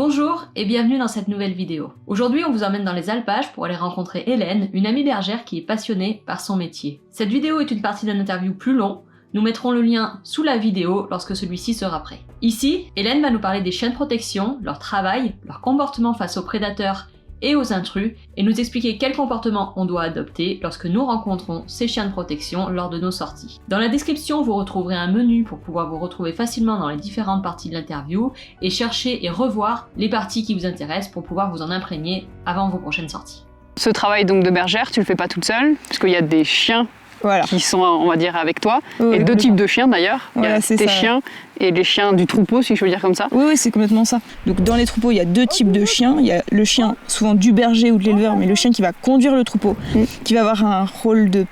Bonjour et bienvenue dans cette nouvelle vidéo. Aujourd'hui, on vous emmène dans les alpages pour aller rencontrer Hélène, une amie bergère qui est passionnée par son métier. Cette vidéo est une partie d'un interview plus long. Nous mettrons le lien sous la vidéo lorsque celui-ci sera prêt. Ici, Hélène va nous parler des chiens de protection, leur travail, leur comportement face aux prédateurs et aux intrus, et nous expliquer quel comportement on doit adopter lorsque nous rencontrons ces chiens de protection lors de nos sorties. Dans la description, vous retrouverez un menu pour pouvoir vous retrouver facilement dans les différentes parties de l'interview et chercher et revoir les parties qui vous intéressent pour pouvoir vous en imprégner avant vos prochaines sorties. Ce travail donc de bergère, tu le fais pas toute seule, parce qu'il y a des chiens qui sont, on va dire, avec toi, et deux types de chiens d'ailleurs. Il y a tes chiens et les chiens du troupeau, si je veux dire comme ça. Oui, c'est complètement ça. Donc dans les troupeaux, il y a deux types de chiens. Il y a le chien souvent du berger ou de l'éleveur, mais le chien qui va conduire le troupeau, qui va avoir un rôle de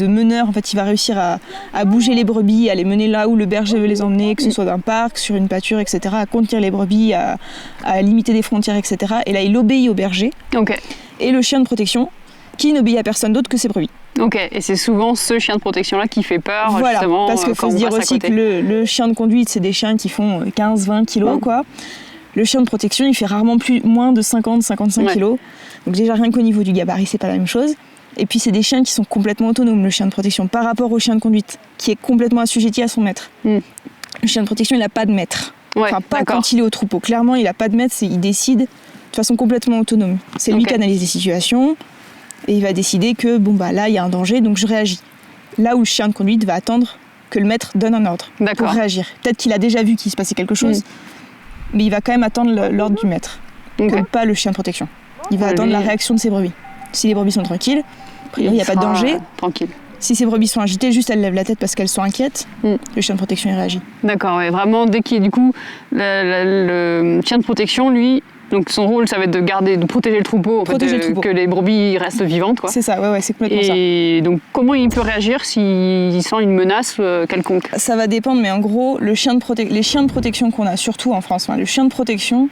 meneur. En fait, il va réussir à bouger les brebis, à les mener là où le berger veut les emmener, que ce soit d'un parc, sur une pâture, etc., à contenir les brebis, à limiter des frontières, etc. Et là, il obéit au berger. Okay. Et le chien de protection, qui n'obéit à personne d'autre que ses brebis. Ok, et c'est souvent ce chien de protection-là qui fait peur, voilà, justement. Parce qu'il faut se dire aussi que le chien de conduite, c'est des chiens qui font 15-20 kilos, quoi. Le chien de protection, il fait rarement moins de 50-55 kilos. Donc déjà, rien qu'au niveau du gabarit, c'est pas la même chose. Et puis, c'est des chiens qui sont complètement autonomes, le chien de protection, par rapport au chien de conduite, qui est complètement assujetti à son maître. Le chien de protection, il n'a pas de maître. Enfin, pas quand il est au troupeau. Clairement, il n'a pas de maître, il décide de façon complètement autonome. C'est lui qui analyse les situations. Et il va décider que, là, il y a un danger, donc je réagis. Là où le chien de conduite va attendre que le maître donne un ordre pour réagir. Peut-être qu'il a déjà vu qu'il se passait quelque chose, mais il va quand même attendre l'ordre du maître. Comme pas le chien de protection. Il va attendre la réaction de ses brebis. Si les brebis sont tranquilles, a priori, il n'y a pas de danger. Tranquille. Si ces brebis sont agitées, juste elles lèvent la tête parce qu'elles sont inquiètes, le chien de protection il réagit. D'accord, ouais. Vraiment, dès qu'il y a du coup, le chien de protection, lui, donc son rôle, ça va être de protéger le troupeau, que les brebis restent vivantes, quoi. C'est ça, c'est complètement ça. Et donc, comment il peut réagir s'il sent une menace quelconque? Ça va dépendre, mais en gros, les chiens de protection qu'on a, surtout en France, le chien de protection,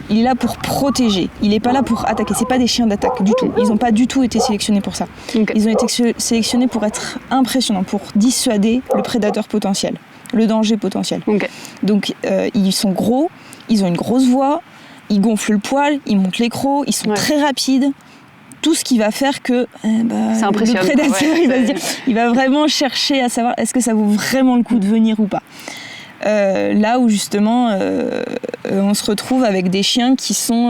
il est là pour protéger. Il n'est pas là pour attaquer. C'est pas des chiens d'attaque du tout. Ils n'ont pas du tout été sélectionnés pour ça. Ils ont été sélectionnés pour être impressionnants, pour dissuader le prédateur potentiel, le danger potentiel. Donc, ils sont gros, ils ont une grosse voix. Ils gonflent le poil, ils montent les crocs, ils sont très rapides. Tout ce qui va faire que le prédateur, il va vraiment chercher à savoir est-ce que ça vaut vraiment le coup de venir ou pas. Là où justement on se retrouve avec des chiens qui sont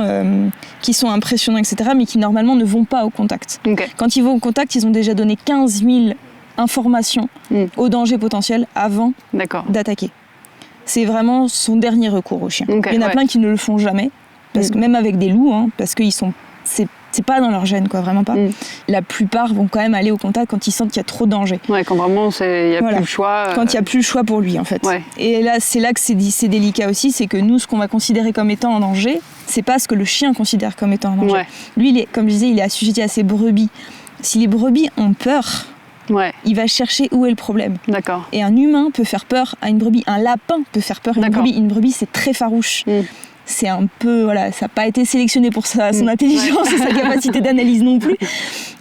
impressionnants, etc., mais qui normalement ne vont pas au contact. Quand ils vont au contact, ils ont déjà donné 15 000 informations au danger potentiel avant d'attaquer. C'est vraiment son dernier recours aux chiens. Il y en a plein qui ne le font jamais. Parce que même avec des loups, parce que c'est pas dans leur gène, quoi, vraiment pas. La plupart vont quand même aller au contact quand ils sentent qu'il y a trop de danger. Quand vraiment il n'y a plus le choix. Quand il n'y a plus le choix pour lui, en fait. Et là, c'est là que c'est délicat aussi, c'est que nous, ce qu'on va considérer comme étant en danger, c'est pas ce que le chien considère comme étant en danger. Lui, comme je disais, il est assujetti à ses brebis. Si les brebis ont peur, il va chercher où est le problème. Et un humain peut faire peur à une brebis. Un lapin peut faire peur à une brebis. Une brebis, c'est très farouche. C'est un peu, ça n'a pas été sélectionné pour son intelligence et sa capacité d'analyse non plus.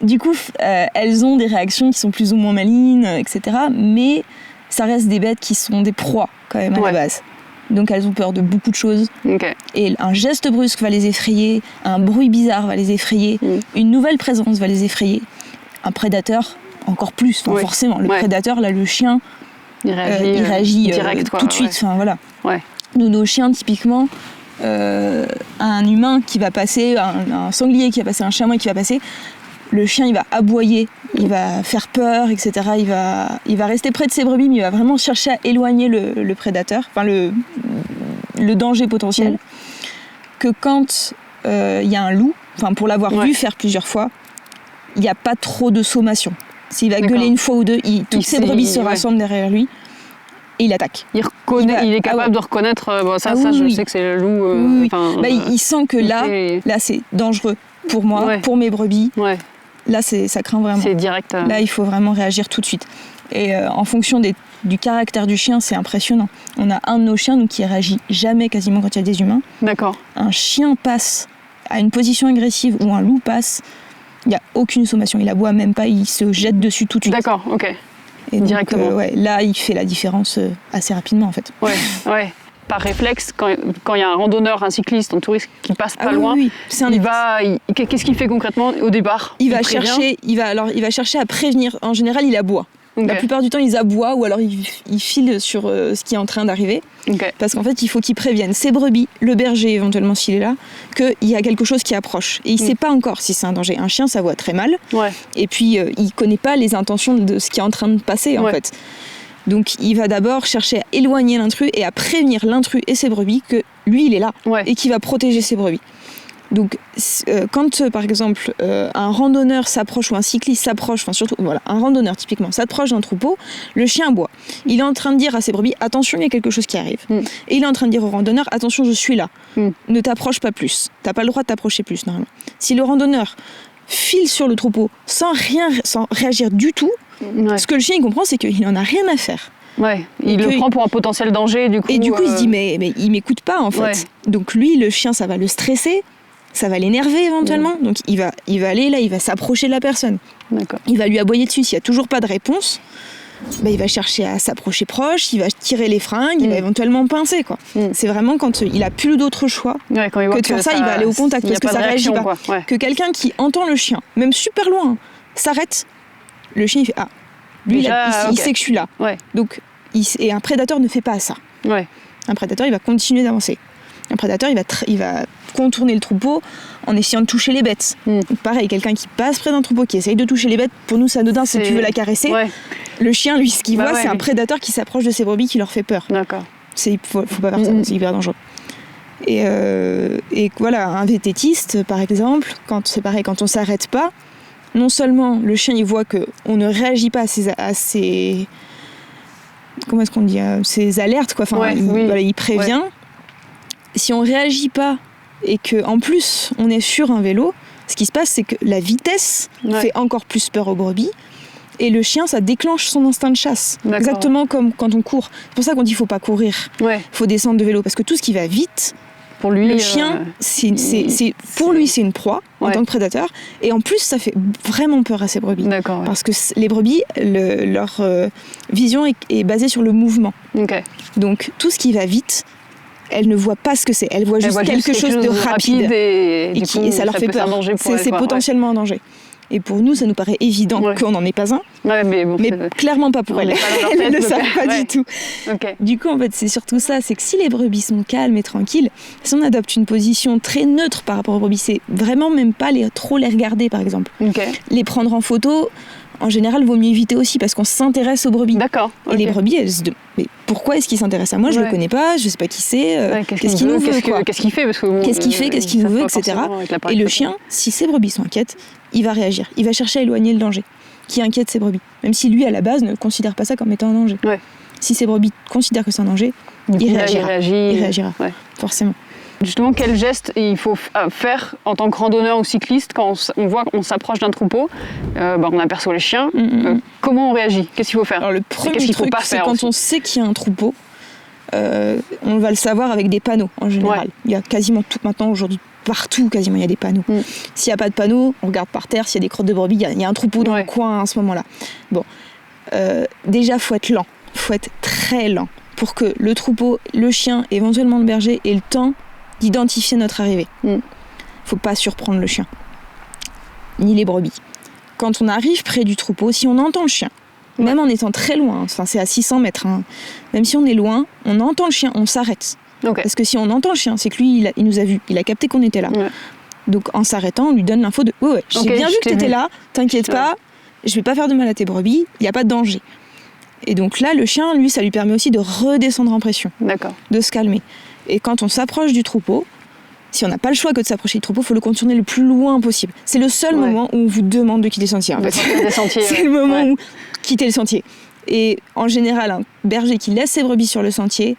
Du coup, elles ont des réactions qui sont plus ou moins malignes, etc. Mais ça reste des bêtes qui sont des proies, quand même, à la base. Donc elles ont peur de beaucoup de choses. Et un geste brusque va les effrayer, un bruit bizarre va les effrayer, une nouvelle présence va les effrayer. Un prédateur, encore plus, forcément. Le prédateur, là, le chien, il réagit direct, tout de suite. Nous, nos chiens, typiquement, un humain qui va passer, un sanglier qui va passer, un chamois qui va passer, le chien il va aboyer, il va faire peur, etc. Il va rester près de ses brebis, mais il va vraiment chercher à éloigner le prédateur, le danger potentiel. Que quand il y a un loup, pour l'avoir vu faire plusieurs fois, il n'y a pas trop de sommation. S'il va gueuler une fois ou deux, toutes ses brebis se rassemblent derrière lui. Et il attaque. Il est capable de reconnaître, je sais que c'est le loup. Il sent que là c'est dangereux pour moi, pour mes brebis. Là, ça craint vraiment. C'est direct. Là, il faut vraiment réagir tout de suite. Et en fonction du caractère du chien, c'est impressionnant. On a un de nos chiens qui réagit jamais quasiment quand il y a des humains. Un chien passe à une position agressive ou un loup passe, il n'y a aucune sommation. Il aboie même pas, il se jette dessus tout de suite. Et directement. Là, il fait la différence assez rapidement, en fait. par réflexe, quand il y a un randonneur, un cycliste, un touriste qui passe pas loin, qu'est-ce qu'il fait concrètement au départ? Il va chercher à prévenir. En général, il aboie. Okay. La plupart du temps, ils aboient ou alors ils filent sur ce qui est en train d'arriver. Okay. Parce qu'en fait, il faut qu'ils préviennent ses brebis, le berger éventuellement s'il est là, qu'il y a quelque chose qui approche. Et il ne sait pas encore si c'est un danger. Un chien, ça voit très mal. Ouais. Et puis, il ne connaît pas les intentions de ce qui est en train de passer, en fait. Donc, il va d'abord chercher à éloigner l'intrus et à prévenir l'intrus et ses brebis que lui, il est là et qu'il va protéger ses brebis. Donc, quand par exemple un randonneur s'approche ou un cycliste s'approche, enfin surtout un randonneur typiquement s'approche d'un troupeau, le chien aboie. Il est en train de dire à ses brebis attention, il y a quelque chose qui arrive. Et il est en train de dire au randonneur attention, je suis là. Ne t'approche pas plus. T'as pas le droit de t'approcher plus normalement. Si le randonneur file sur le troupeau sans réagir du tout, ce que le chien il comprend, c'est qu'il en a rien à faire. Ouais, il le prend pour un potentiel danger du coup. Et du coup il se dit mais il m'écoute pas en fait. Ouais. Donc lui, le chien, ça va le stresser. Ça va l'énerver éventuellement, donc il va aller là, il va s'approcher de la personne. D'accord. Il va lui aboyer dessus, s'il n'y a toujours pas de réponse, il va chercher à s'approcher proche, il va tirer les fringues, il va éventuellement pincer. Quoi. C'est vraiment quand il n'a plus d'autre choix que de faire ça, il va aller au contact parce que ça ne réagit pas. Ouais. Que quelqu'un qui entend le chien, même super loin, s'arrête, le chien il fait ah, lui il sait que je suis là. Ouais. Donc, et un prédateur ne fait pas ça. Ouais. Un prédateur il va continuer d'avancer. Un prédateur, il va contourner le troupeau en essayant de toucher les bêtes. Donc pareil, quelqu'un qui passe près d'un troupeau, qui essaye de toucher les bêtes, pour nous c'est anodin, si tu veux la caresser. Ouais. Le chien, lui, ce qu'il voit, c'est un prédateur qui s'approche de ses brebis, qui leur fait peur. D'accord. Faut pas faire ça, c'est hyper dangereux. Et voilà, un vététiste, par exemple, c'est pareil, quand on s'arrête pas, non seulement le chien, il voit qu'on ne réagit pas à ses comment est-ce qu'on dit, ces alertes, quoi. Enfin, il prévient. Ouais. Si on réagit pas et qu'en plus on est sur un vélo, ce qui se passe, c'est que la vitesse fait encore plus peur aux brebis. Et le chien, ça déclenche son instinct de chasse. D'accord. Exactement comme quand on court. C'est pour ça qu'on dit qu'il ne faut pas courir. Il faut descendre de vélo. Parce que tout ce qui va vite, pour lui, le chien, pour lui, c'est une proie en tant que prédateur. Et en plus, ça fait vraiment peur à ses brebis. D'accord, parce que les brebis, leur vision est basée sur le mouvement. Okay. Donc, tout ce qui va vite, elles ne voient pas ce que c'est. Elles voient juste quelque chose de rapide. Et ça leur fait peur. C'est potentiellement un danger. Et pour nous, ça nous paraît évident qu'on n'en est pas un. Ouais, mais clairement pas pour elles. Elles ne le savent pas du tout. Okay. Du coup, en fait, c'est surtout ça. C'est que si les brebis sont calmes et tranquilles, si on adopte une position très neutre par rapport aux brebis, c'est vraiment même pas trop les regarder, par exemple. Okay. Les prendre en photo, en général, vaut mieux éviter aussi parce qu'on s'intéresse aux brebis. D'accord. Et les brebis, elles se disent mais pourquoi est-ce qu'il s'intéresse à moi? Je le connais pas, je sais pas qui c'est. Qu'est-ce qu'il nous veut? Qu'est-ce qu'il fait? Qu'est-ce qu'il nous veut, etc. Et le chien, si ses brebis sont inquiètes, il va réagir. Il va chercher à éloigner le danger qui inquiète ses brebis. Même si lui, à la base, ne considère pas ça comme étant un danger. Ouais. Si ses brebis considèrent que c'est un danger, il réagira. Ouais. Forcément. Justement, quel geste il faut faire en tant que randonneur ou cycliste quand on voit qu'on s'approche d'un troupeau, on aperçoit les chiens, comment on réagit? Qu'est-ce qu'il faut faire? Alors, le premier truc, c'est quand on sait qu'il y a un troupeau, on va le savoir avec des panneaux en général. Ouais. Il y a quasiment tout maintenant aujourd'hui. Partout, quasiment, il y a des panneaux. S'il n'y a pas de panneaux, on regarde par terre. S'il y a des crottes de brebis, il y a un troupeau dans le coin à ce moment-là. Bon, déjà, il faut être lent. Il faut être très lent pour que le troupeau, le chien, éventuellement le berger, ait le temps d'identifier notre arrivée. Il ne faut pas surprendre le chien, ni les brebis. Quand on arrive près du troupeau, si on entend le chien, même en étant très loin, enfin, c'est à 600 mètres, même si on est loin, on entend le chien, on s'arrête. Okay. Parce que si on entend le chien, c'est que lui, il nous a vus, il a capté qu'on était là. Ouais. Donc en s'arrêtant, on lui donne l'info de j'ai bien vu que tu étais là, t'inquiète pas, je vais pas faire de mal à tes brebis, il n'y a pas de danger. Et donc là, le chien, lui, ça lui permet aussi de redescendre en pression, de se calmer. Et quand on s'approche du troupeau, si on n'a pas le choix que de s'approcher du troupeau, il faut le contourner le plus loin possible. C'est le seul moment où on vous demande de quitter le sentier. En fait. C'est le moment où quitter le sentier. Et en général, un berger qui laisse ses brebis sur le sentier,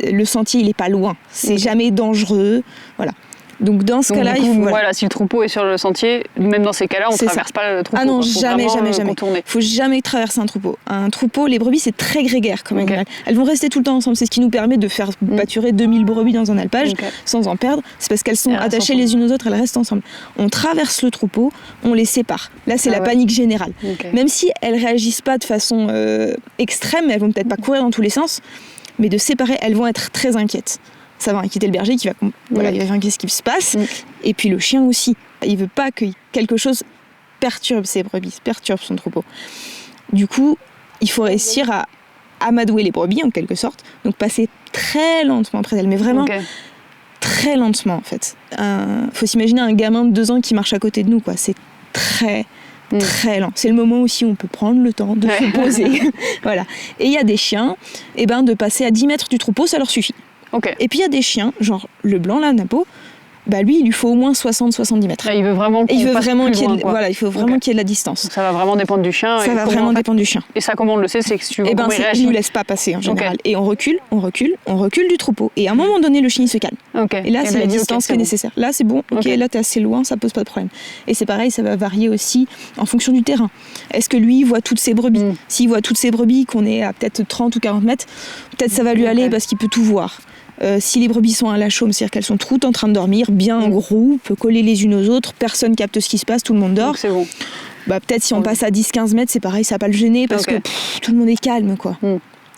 il n'est pas loin. C'est jamais dangereux. Voilà. Donc dans ce cas-là, il faut... si le troupeau est sur le sentier, même dans ces cas-là, on ne traverse pas le troupeau. Ah non, jamais. Il ne faut jamais traverser un troupeau. Un troupeau, les brebis, c'est très grégaire comme animal. Elles vont rester tout le temps ensemble. C'est ce qui nous permet de faire pâturer 2000 brebis dans un alpage sans en perdre. C'est parce qu'elles sont attachées les unes aux autres, elles restent ensemble. On traverse le troupeau, on les sépare. Là, c'est la panique générale. Même si elles ne réagissent pas de façon extrême, elles ne vont peut-être pas courir dans tous les sens. mais de séparer, elles vont être très inquiètes. Ça va inquiéter le berger qui va, voilà, il va voir qu'est-ce qui se passe. Et puis le chien aussi. Il veut pas que quelque chose perturbe ses brebis, perturbe son troupeau. Du coup, il faut réussir à amadouer les brebis en quelque sorte. Donc passer très lentement près d'elles, mais vraiment très lentement en fait. Faut s'imaginer un gamin de 2 ans qui marche à côté de nous, quoi. C'est très lent. C'est le moment aussi où on peut prendre le temps de se poser. Voilà. Et il y a des chiens, de passer à 10 mètres du troupeau, ça leur suffit. Et puis il y a des chiens, genre le blanc là, Napo, lui il lui faut au moins 60-70 mètres. Et il veut vraiment qu'il y ait de la distance. Donc ça va vraiment dépendre du chien. Ça va vraiment dépendre du chien. Et ça, comment on le sait, c'est que si tu veux il nous laisse pas passer en général. Et on recule du troupeau. Et à un moment donné, le chien il se calme. Et là, c'est la distance qui est nécessaire. Là, c'est bon. Là, t'es assez loin, ça pose pas de problème. Et c'est pareil, ça va varier aussi en fonction du terrain. Est-ce que lui, il voit toutes ses brebis? S'il voit toutes ses brebis, qu'on est à peut-être 30 ou 40 mètres, peut-être ça va lui aller parce qu'il peut tout voir. Si les brebis sont à la chaume, c'est-à-dire qu'elles sont toutes en train de dormir, bien en groupe, collées les unes aux autres, personne capte ce qui se passe, tout le monde dort. Donc c'est bon. Peut-être si on passe à 10-15 mètres, c'est pareil, ça va pas le gêner parce que tout le monde est calme, quoi.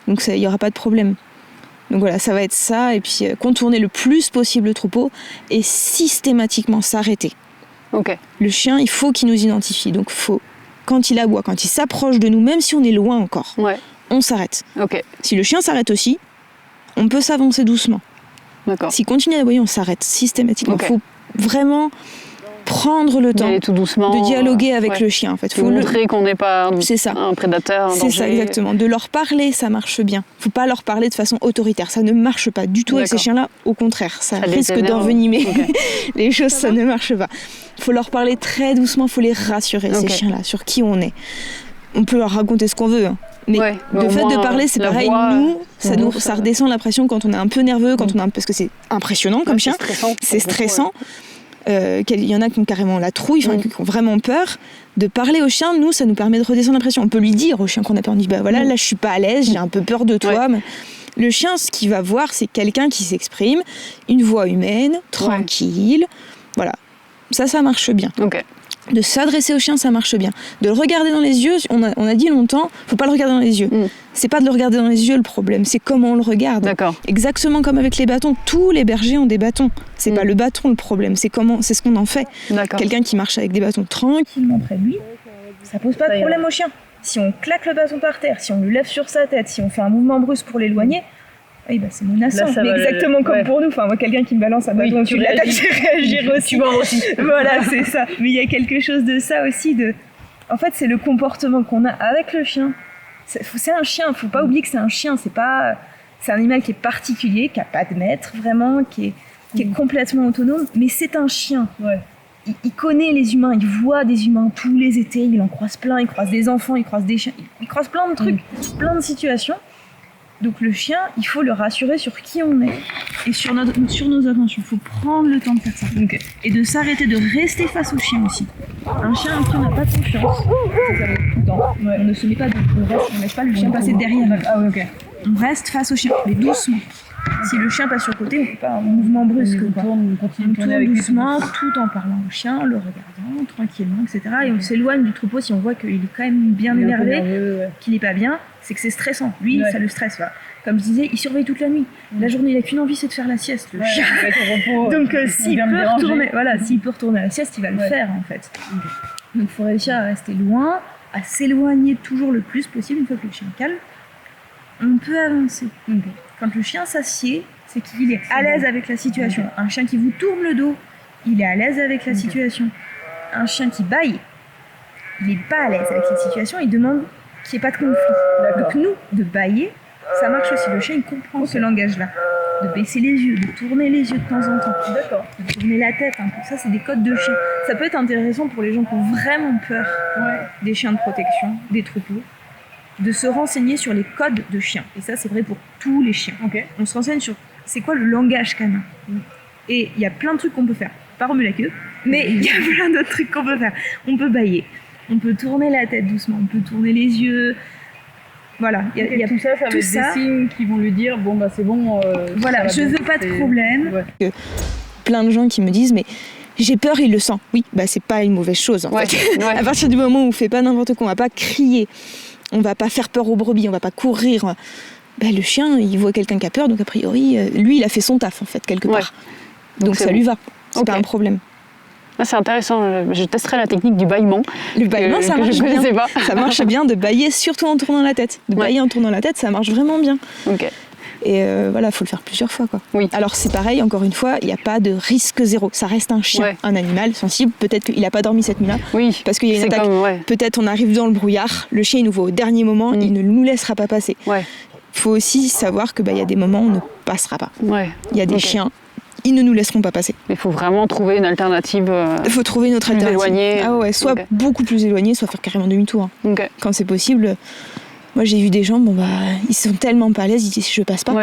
Donc il y aura pas de problème. Donc voilà, ça va être ça, et puis contourner le plus possible le troupeau et systématiquement s'arrêter. Le chien, il faut qu'il nous identifie, donc quand il aboie, quand il s'approche de nous, même si on est loin encore, on s'arrête. Si le chien s'arrête aussi, on peut s'avancer doucement. S'il continue à aboyer, on s'arrête systématiquement. Il faut vraiment prendre le temps tout doucement, de dialoguer avec le chien. En fait. Faut montrer qu'on n'est pas un prédateur, un danger. C'est ça, exactement. De leur parler, ça marche bien. Il ne faut pas leur parler de façon autoritaire. Ça ne marche pas du tout avec ces chiens-là. Au contraire, ça risque d'envenimer les choses. Ça ne marche pas. Il faut leur parler très doucement. Il faut les rassurer, ces chiens-là, sur qui on est. On peut leur raconter ce qu'on veut, mais le fait de parler, c'est pareil, ça redescend la pression quand on est un peu nerveux, parce que c'est impressionnant comme chien, c'est stressant. Il y en a qui ont carrément la trouille, qui ont vraiment peur. De parler au chien, nous, ça nous permet de redescendre la pression. On peut lui dire au chien qu'on a peur, on dit là je suis pas à l'aise, j'ai un peu peur de toi. Mais le chien, ce qu'il va voir, c'est quelqu'un qui s'exprime, une voix humaine, tranquille, voilà. Ça marche bien. De s'adresser au chien, ça marche bien. De le regarder dans les yeux, on a dit longtemps, faut pas le regarder dans les yeux. C'est pas de le regarder dans les yeux le problème, c'est comment on le regarde. Exactement comme avec les bâtons, tous les bergers ont des bâtons. C'est pas le bâton le problème, c'est ce qu'on en fait. Quelqu'un qui marche avec des bâtons tranquillement près de lui, ça pose pas de problème au chien. Si on claque le bâton par terre, si on le lève sur sa tête, si on fait un mouvement brusque pour l'éloigner, c'est menaçant, mais exactement comme pour nous. Enfin, moi, quelqu'un qui me balance un bâton au-dessus de la tête, je vais réagir aussi. Tu vois aussi. Voilà, c'est ça. Mais il y a quelque chose de ça aussi. En fait, c'est le comportement qu'on a avec le chien. C'est un chien, faut pas oublier que c'est un chien. C'est un animal qui est particulier, qui a pas de maître, vraiment, qui est complètement autonome, mais c'est un chien. Il connaît les humains, il voit des humains tous les étés, il en croise plein, il croise des enfants, il croise des chiens, il croise plein de trucs, plein de situations. Donc le chien, il faut le rassurer sur qui on est et sur nos intentions. Il faut prendre le temps de faire ça. Et de s'arrêter, de rester face au chien aussi. Un chien en qui on n'a pas de confiance, on ne se met pas on ne laisse pas le chien passer derrière. On reste face au chien, mais doucement. Si le chien passe sur le côté, on ne fait pas un mouvement brusque. On tourne doucement, tout en parlant au chien, le regardant tranquillement, etc. Et on s'éloigne du troupeau si on voit qu'il est quand même bien énervé, qu'il n'est pas bien. C'est que c'est stressant. Lui, ça le stresse. Voilà. Comme je disais, il surveille toute la nuit. La journée, il n'a qu'une envie, c'est de faire la sieste. Le chien. Donc s'il peut retourner à la sieste, il va le faire en fait. Donc il faut réussir à rester loin, à s'éloigner toujours le plus possible. Une fois que le chien est calme, on peut avancer. Quand le chien s'assied, c'est qu'il est à l'aise avec la situation. Un chien qui vous tourne le dos, il est à l'aise avec la situation. Un chien qui bâille, il n'est pas à l'aise avec la situation, il demande qu'il n'y ait pas de conflit. Donc nous, de bâiller, ça marche aussi. Le chien, il comprend ce langage-là. De baisser les yeux, de tourner les yeux de temps en temps. De tourner la tête un peu. Ça, c'est des codes de chien. Ça peut être intéressant pour les gens qui ont vraiment peur des chiens de protection, des troupeaux, de se renseigner sur les codes de chiens. Et ça, c'est vrai pour tous les chiens. On se renseigne sur c'est quoi le langage canin. Et il y a plein de trucs qu'on peut faire. Pas remuer la queue, mais il y a plein d'autres trucs qu'on peut faire. On peut bâiller, on peut tourner la tête doucement, on peut tourner les yeux. Voilà, il y a tout ça, ça va être des signes qui vont lui dire c'est bon. Voilà, je veux pas de problème. Plein de gens qui me disent mais j'ai peur, il le sent. Oui, c'est pas une mauvaise chose en fait. À partir du moment où on fait pas n'importe quoi, on va pas crier, on va pas faire peur aux brebis, on va pas courir. le chien, il voit quelqu'un qui a peur, donc a priori, lui, il a fait son taf, en fait, quelque part. Donc ça lui va, c'est pas un problème. Ah, c'est intéressant, je testerai la technique du bâillement. Le bâillement, ça marche bien. Ça marche bien de bâiller, surtout en tournant la tête. De bâiller en tournant la tête, ça marche vraiment bien. Et voilà, il faut le faire plusieurs fois, quoi. Alors c'est pareil, encore une fois, il n'y a pas de risque zéro. Ça reste un chien, un animal sensible. Peut-être qu'il n'a pas dormi cette nuit-là, parce qu'il y a une attaque. Peut-être on arrive dans le brouillard, le chien il nous voit au dernier moment, il ne nous laissera pas passer. Il faut aussi savoir que y a des moments où on ne passera pas. Il y a des chiens, ils ne nous laisseront pas passer. Il faut vraiment trouver une alternative. Il faut trouver une autre alternative. Éloignée. Ah ouais, soit beaucoup plus éloigné, soit faire carrément demi-tour. Quand c'est possible. Moi j'ai vu des gens, ils sont tellement pas à l'aise, ils disent je passe pas.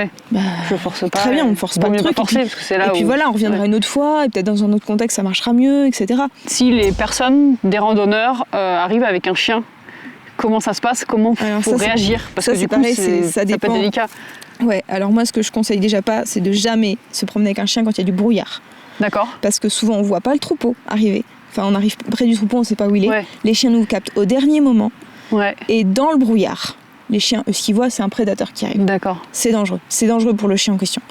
Je force pas. Très bien, on ne force pas le truc. Forcer, parce que c'est là et puis voilà, on reviendra une autre fois, et peut-être dans un autre contexte ça marchera mieux, etc. Si les personnes, des randonneurs, arrivent avec un chien, comment ça se passe? Comment il faut réagir? Parce que du coup, ça peut être délicat. Ouais, alors moi ce que je conseille déjà pas, c'est de jamais se promener avec un chien quand il y a du brouillard. D'accord. Parce que souvent on voit pas le troupeau arriver. Enfin, on arrive près du troupeau, on sait pas où il est. Les chiens nous captent au dernier moment. Et dans le brouillard, les chiens, eux, ce qu'ils voient, c'est un prédateur qui arrive. D'accord. C'est dangereux. C'est dangereux pour le chien en question.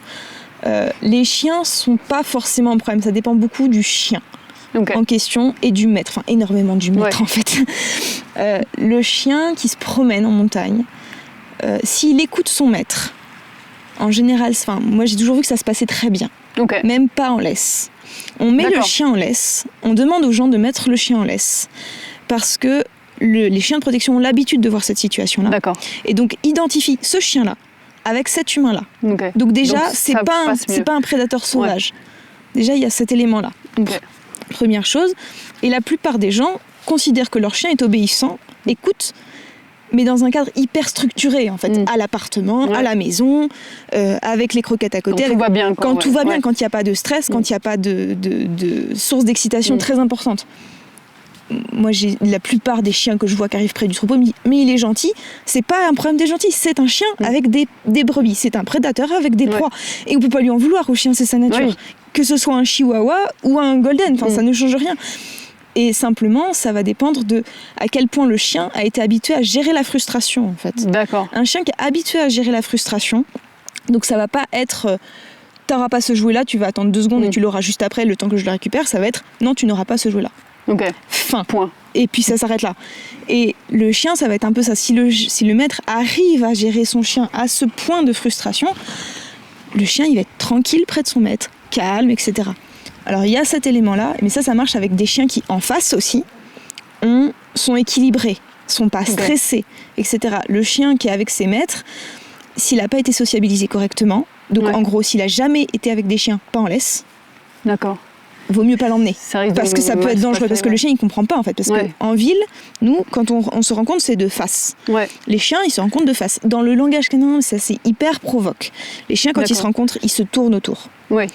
Les chiens sont pas forcément un problème. Ça dépend beaucoup du chien en question et du maître. Enfin, énormément du maître en fait. Le chien qui se promène en montagne, s'il écoute son maître, en général, moi j'ai toujours vu que ça se passait très bien. Même pas en laisse. On met le chien en laisse. On demande aux gens de mettre le chien en laisse. Parce que les chiens de protection ont l'habitude de voir cette situation-là. Et donc, identifient ce chien-là avec cet humain-là. Donc déjà, c'est pas un prédateur sauvage. Déjà, il y a cet élément-là. Première chose. Et la plupart des gens considèrent que leur chien est obéissant, écoute, mais dans un cadre hyper structuré, en fait, à l'appartement, à la maison, avec les croquettes à côté. Quand tout va bien. Quand tout va bien, quand il n'y a pas de stress, quand il n'y a pas de source d'excitation très importante. Moi, j'ai la plupart des chiens que je vois qui arrivent près du troupeau, mais il est gentil. C'est pas un problème des gentils, c'est un chien avec des brebis. C'est un prédateur avec des proies. Et on peut pas lui en vouloir au chien, c'est sa nature. Que ce soit un chihuahua ou un golden, ça ne change rien. Et simplement, ça va dépendre de à quel point le chien a été habitué à gérer la frustration, en fait. Un chien qui est habitué à gérer la frustration, donc ça va pas être... T'auras pas ce jouet-là, tu vas attendre 2 secondes et tu l'auras juste après, le temps que je le récupère. Ça va être, non, tu n'auras pas ce jouet-là. Fin. Point. Et puis ça s'arrête là. Et le chien, ça va être un peu ça. Si le maître arrive à gérer son chien à ce point de frustration, le chien, il va être tranquille près de son maître, calme, etc. Alors il y a cet élément-là, mais ça marche avec des chiens qui, en face aussi, sont équilibrés, sont pas stressés, etc. Le chien qui est avec ses maîtres, s'il n'a pas été sociabilisé correctement, donc en gros, s'il n'a jamais été avec des chiens pas en laisse, vaut mieux pas l'emmener. Parce que ça peut être dangereux, parce que le chien il comprend pas en fait. Parce qu'en ville, nous, quand on se rend compte, c'est de face. Les chiens, ils se rencontrent de face. Dans le langage canin, ça c'est hyper provoque. Les chiens, quand ils se rencontrent, ils se tournent autour.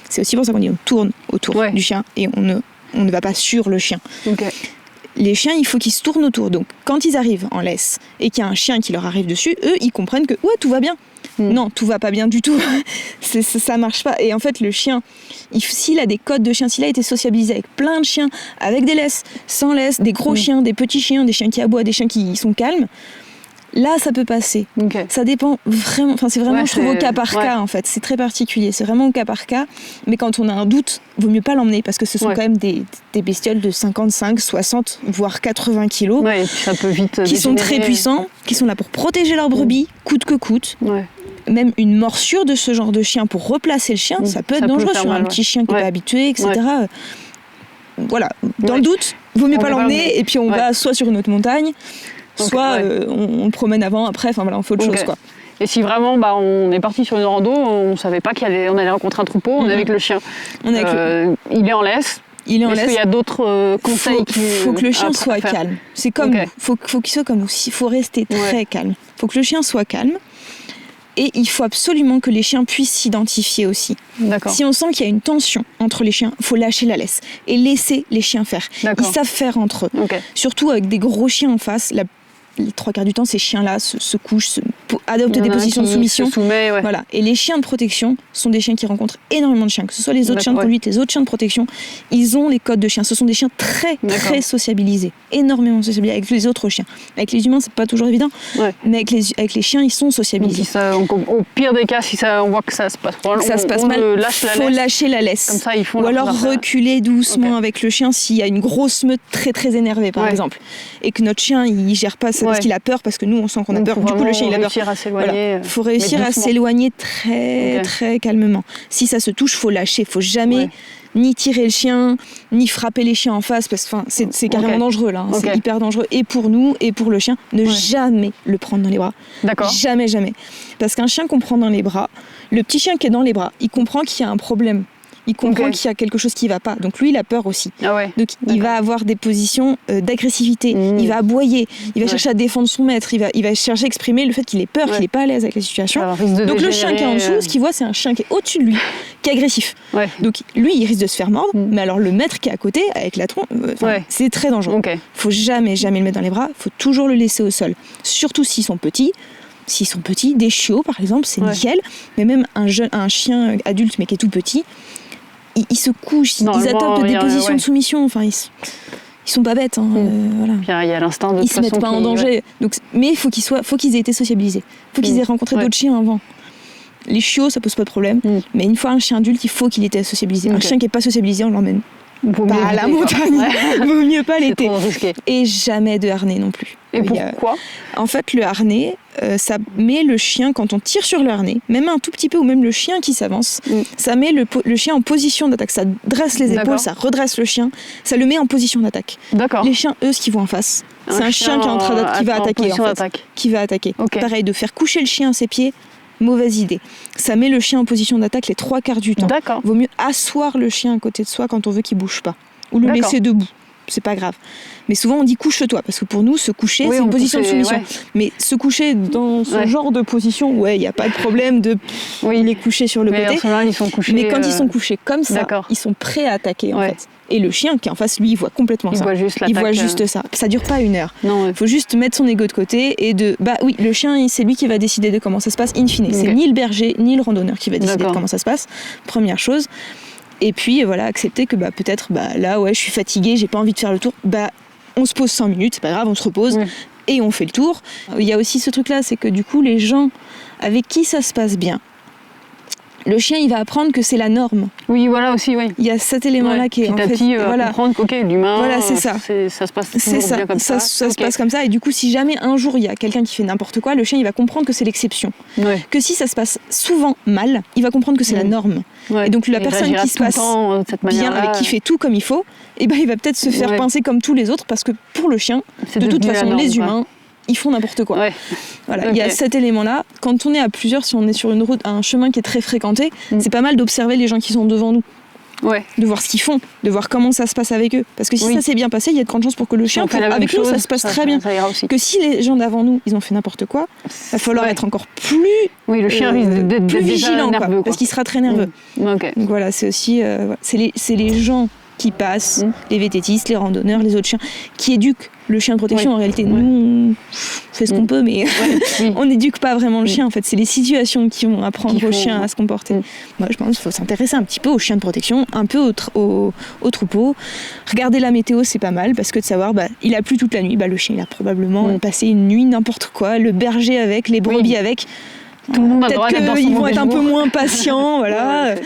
C'est aussi pour ça qu'on dit on tourne autour du chien et on ne va pas sur le chien. Les chiens, il faut qu'ils se tournent autour. Donc, quand ils arrivent en laisse et qu'il y a un chien qui leur arrive dessus, eux, ils comprennent que tout va bien. Non, tout va pas bien du tout. Ça marche pas. Et en fait, le chien, s'il a des codes de chien, s'il a été sociabilisé avec plein de chiens, avec des laisses, sans laisse, des gros chiens, des petits chiens, des chiens qui aboient, des chiens qui sont calmes, là, ça peut passer. Ça dépend vraiment. Enfin, c'est vraiment, je trouve, au cas par cas, en fait. C'est très particulier. C'est vraiment au cas par cas. Mais quand on a un doute, vaut mieux pas l'emmener parce que ce sont quand même des bestioles de 55, 60, voire 80 kilos. Ça peut vite qui sont très puissants, qui sont là pour protéger leurs brebis, coûte que coûte. Même une morsure de ce genre de chien pour replacer le chien, ça peut être dangereux sur un petit chien qui n'est pas habitué, etc. Voilà. Dans le doute, vaut mieux pas l'emmener et puis on va soit sur une autre montagne, soit on le promène avant, après, enfin voilà, on fait autre chose, quoi. Et si vraiment on est parti sur une rando, on savait pas qu'on allait rencontrer un troupeau, on est avec le chien. Il est en laisse. Est-ce qu'il y a d'autres conseils faut que le chien soit calme. C'est comme nous. Faut qu'il soit comme nous. Il faut rester très calme. Faut que le chien soit calme. Et il faut absolument que les chiens puissent s'identifier aussi. Si on sent qu'il y a une tension entre les chiens, il faut lâcher la laisse et laisser les chiens faire. Ils savent faire entre eux. Surtout avec des gros chiens en face, les 3 quarts du temps, ces chiens-là se couchent, adoptent des positions de soumission. Voilà. Et les chiens de protection sont des chiens qui rencontrent énormément de chiens, que ce soit les autres chiens de conduite, les autres chiens de protection. Ils ont les codes de chiens. Ce sont des chiens très, très sociabilisés, énormément sociabilisés avec les autres chiens. Avec les humains, c'est pas toujours évident, mais avec les chiens, ils sont sociabilisés. Au pire des cas, si on voit que ça se passe mal, faut lâcher la laisse. Comme ça, ils font. Ou alors reculer doucement avec le chien s'il y a une grosse meute très très énervée, par exemple, et que notre chien il gère pas ça parce qu'il a peur, parce que nous on sent qu'on a peur. Du coup, le chien il a peur. Faut réussir à s'éloigner très très calmement. Si ça se touche, faut lâcher. Faut jamais ni tirer le chien, ni frapper les chiens en face, parce que c'est carrément dangereux là. C'est hyper dangereux et pour nous et pour le chien. Ne jamais le prendre dans les bras. D'accord. Jamais. Parce qu'un chien qu'on prend dans les bras, le petit chien qui est dans les bras, il comprend qu'il y a un problème. Il comprend qu'il y a quelque chose qui ne va pas. Donc lui, il a peur aussi. Donc il va avoir des positions d'agressivité. Il va aboyer. Il va chercher à défendre son maître. Il va chercher à exprimer le fait qu'il ait peur, qu'il n'est pas à l'aise avec la situation. Donc le chien qui est en dessous, ce qu'il voit, c'est un chien qui est au-dessus de lui, qui est agressif. Donc lui, il risque de se faire mordre. Mais alors le maître qui est à côté, avec la trompe, c'est très dangereux. Il ne faut jamais le mettre dans les bras. Il faut toujours le laisser au sol. Surtout s'ils sont petits. S'ils sont petits, des chiots par exemple, c'est nickel. Mais même un chien adulte mais qui est tout petit, ils se couchent, ils adoptent des positions de soumission. Enfin, ils sont pas bêtes. Voilà. Puis il y a l'instinct de. Ils se mettent pas en danger. Donc, mais il faut qu'ils aient été sociabilisés. Il faut qu'ils aient rencontré d'autres chiens avant. Les chiots, ça pose pas de problème. Mais une fois un chien adulte, il faut qu'il ait été sociabilisé. Un chien qui est pas sociabilisé, on l'emmène pas à la montagne. Vaut mieux pas l'été. Et jamais de harnais non plus. Et pourquoi ? En fait, le harnais, ça met le chien, quand on tire sur le harnais, même un tout petit peu, ou même le chien qui s'avance, ça met le chien en position d'attaque. Ça dresse les épaules, ça redresse le chien, ça le met en position d'attaque. Les chiens, eux, ce qu'ils voient en face, c'est un chien qui est en train qui va attaquer. Qui va attaquer. Pareil, de faire coucher le chien à ses pieds, mauvaise idée. Ça met le chien en position d'attaque les 3 quarts du temps. Vaut mieux asseoir le chien à côté de soi quand on veut qu'il bouge pas. Ou le laisser debout. C'est pas grave. Mais souvent on dit couche-toi, parce que pour nous, se coucher, c'est une position de soumission. Mais se coucher dans ce genre de position, il n'y a pas de problème de les coucher sur le côté. Ils sont couchés, mais quand ils sont couchés comme ça, ils sont prêts à attaquer en fait. Et le chien qui est en face, lui, il voit complètement ça. Il voit juste ça. Ça dure pas 1 heure. Il faut juste mettre son ego de côté et le chien, c'est lui qui va décider de comment ça se passe in fine. C'est ni le berger, ni le randonneur qui va décider de comment ça se passe. Première chose. Et puis accepter que peut-être là je suis fatiguée, j'ai pas envie de faire le tour. On se pose 5 minutes, c'est pas grave, on se repose et on fait le tour. Il y a aussi ce truc là, c'est que du coup les gens avec qui ça se passe bien, le chien il va apprendre que c'est la norme. Oui, voilà aussi, Il y a cet élément-là qui est petit à petit comprendre que l'humain, ça se passe toujours bien comme ça. Ça se passe comme ça, et du coup si jamais un jour il y a quelqu'un qui fait n'importe quoi, le chien il va comprendre que c'est l'exception. Que si ça se passe souvent mal, il va comprendre que c'est la norme. Et donc la personne qui se passe bien, avec qui fait tout comme il faut, il va peut-être se faire pincer comme tous les autres, parce que pour le chien, de toute façon les humains, ils font n'importe quoi. Il y a cet élément-là. Quand on est à plusieurs, si on est sur une route, un chemin qui est très fréquenté, c'est pas mal d'observer les gens qui sont devant nous. De voir ce qu'ils font, de voir comment ça se passe avec eux. Parce que si ça s'est bien passé, il y a de grandes chances pour que le chien, avec nous, ça se passe très bien. Que si les gens d'avant nous, ils ont fait n'importe quoi, il va falloir être encore plus, le chien risque d'être plus vigilant, nerveux, parce qu'il sera très nerveux. Donc voilà, c'est aussi c'est les gens qui passent, les vététistes, les randonneurs, les autres chiens, qui éduquent le chien de protection. En réalité, nous, on fait ce qu'on peut, mais on n'éduque pas vraiment le chien. En fait, c'est les situations qui vont apprendre au chien à se comporter. Moi, je pense qu'il faut s'intéresser un petit peu aux chiens de protection, un peu au troupeau. Regarder la météo, c'est pas mal, parce que de savoir, il a plu toute la nuit, le chien, il a probablement passé une nuit n'importe quoi, le berger avec, les brebis avec. Tout le monde peut-être qu'ils vont être un peu moins patients, voilà.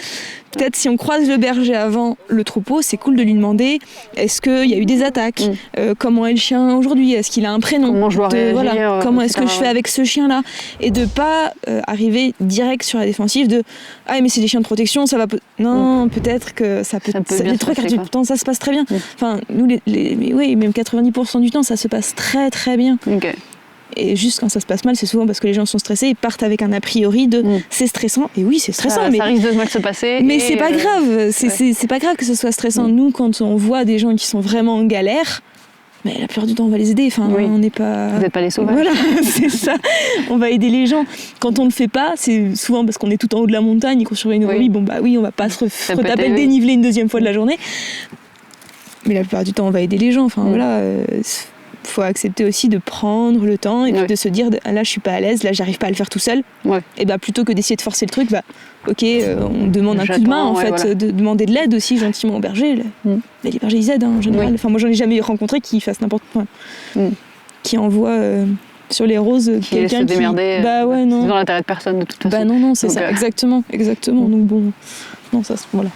Peut-être si on croise le berger avant le troupeau, c'est cool de lui demander est-ce qu'il y a eu des attaques, comment est le chien aujourd'hui, est-ce qu'il a un prénom, comment je dois réagir, comment est-ce que je fais avec ce chien-là, et de pas arriver direct sur la défensive de mais c'est des chiens de protection, ça va non, peut-être que ça peut les 3 quarts du temps ça se passe très bien. Enfin nous même 90% du temps ça se passe très très bien. Et juste quand ça se passe mal, c'est souvent parce que les gens sont stressés et partent avec un a priori de c'est stressant. Et oui, c'est stressant. Ça risque de mal se passer. Mais c'est pas grave. C'est pas grave que ce soit stressant. Nous, quand on voit des gens qui sont vraiment en galère, mais la plupart du temps, on va les aider. Enfin, on n'est pas. Vous n'êtes pas les sauvages. Voilà, c'est ça. On va aider les gens. Quand on le fait pas, c'est souvent parce qu'on est tout en haut de la montagne et qu'on surveille nos brebis. On va pas se retaper le dénivelé une deuxième fois de la journée. Mais la plupart du temps, on va aider les gens. Enfin, voilà. faut accepter aussi de prendre le temps et puis de se dire là je suis pas à l'aise, là j'arrive pas à le faire tout seul. Et bah plutôt que d'essayer de forcer le truc, on demande un coup de main en fait, de demander de l'aide aussi gentiment au berger. Mais les bergers ils aident en général. Enfin moi j'en ai jamais rencontré qui fassent n'importe quoi, qui envoie sur les roses quelqu'un qui démerder, c'est dans l'intérêt de personne de toute façon. Non c'est ça, exactement. Donc bon, non ça voilà.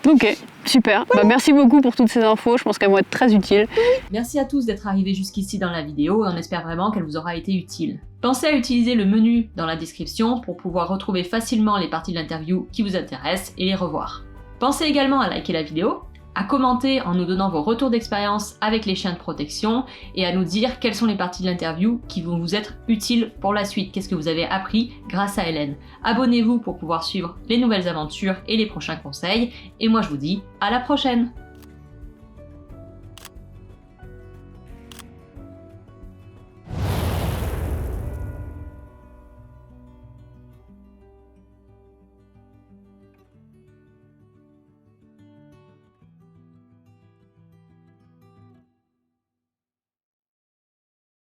Ok, super. Merci beaucoup pour toutes ces infos, je pense qu'elles vont être très utiles. Merci à tous d'être arrivés jusqu'ici dans la vidéo et on espère vraiment qu'elle vous aura été utile. Pensez à utiliser le menu dans la description pour pouvoir retrouver facilement les parties de l'interview qui vous intéressent et les revoir. Pensez également à liker la vidéo, à commenter en nous donnant vos retours d'expérience avec les chiens de protection et à nous dire quelles sont les parties de l'interview qui vont vous être utiles pour la suite. Qu'est-ce que vous avez appris grâce à Hélène. Abonnez-vous pour pouvoir suivre les nouvelles aventures et les prochains conseils. Et moi je vous dis à la prochaine!